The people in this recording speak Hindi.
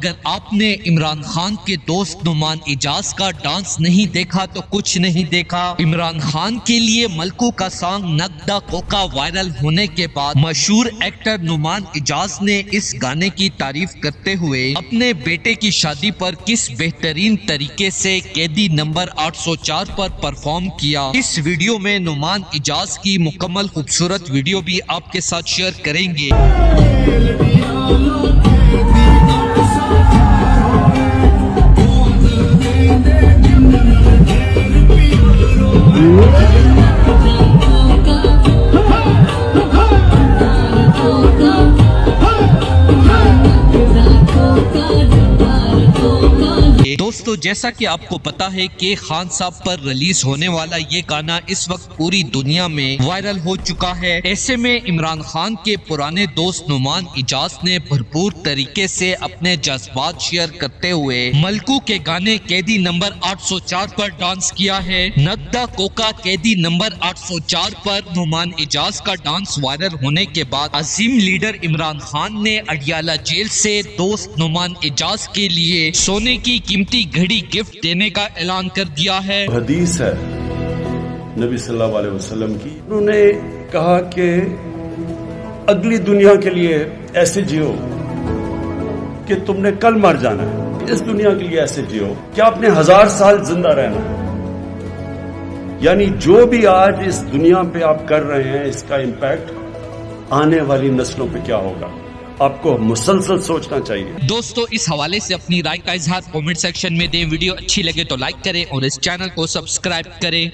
अगर आपने इमरान खान के दोस्त नुमान इजाज का डांस नहीं देखा तो कुछ नहीं देखा। इमरान खान के लिए मलकू का सॉन्ग नगदा कोका वायरल होने के बाद मशहूर एक्टर नुमान इजाज ने इस गाने की तारीफ करते हुए अपने बेटे की शादी पर किस बेहतरीन तरीके से कैदी नंबर 804 पर परफॉर्म किया। इस वीडियो में नुमान इजाज की मुकम्मल खूबसूरत वीडियो भी आपके साथ शेयर करेंगे। दोस्तों, जैसा कि आपको पता है कि खान साहब पर रिलीज होने वाला ये गाना इस वक्त पूरी दुनिया में वायरल हो चुका है। ऐसे में इमरान खान के पुराने दोस्त नुमान इजाज ने भरपूर तरीके से अपने जज्बात शेयर करते हुए मलकू के गाने कैदी नंबर 804 पर डांस किया है। नगदा कोका कैदी नंबर 804 पर नुमान इजाज का डांस वायरल होने के बाद अजीम लीडर इमरान खान ने अडियाला जेल से दोस्त नुमान इजाज के लिए सोने की कीमती घड़ी गिफ्ट देने का ऐलान कर दिया है। हदीस है नबी सल्लल्लाहु अलैहि वसल्लम की, उन्होंने कहा कि अगली दुनिया के लिए ऐसे जियो कि तुमने कल मर जाना है, इस दुनिया के लिए ऐसे जियो कि आपने 1000 साल जिंदा रहना है। यानी जो भी आज इस दुनिया पे आप कर रहे हैं, इसका इम्पैक्ट आने वाली नस्लों पे क्या होगा, आपको मुसलसल सोचना चाहिए। दोस्तों, इस हवाले से अपनी राय का इजहार कमेंट सेक्शन में दें। वीडियो अच्छी लगे तो लाइक करें और इस चैनल को सब्सक्राइब करें।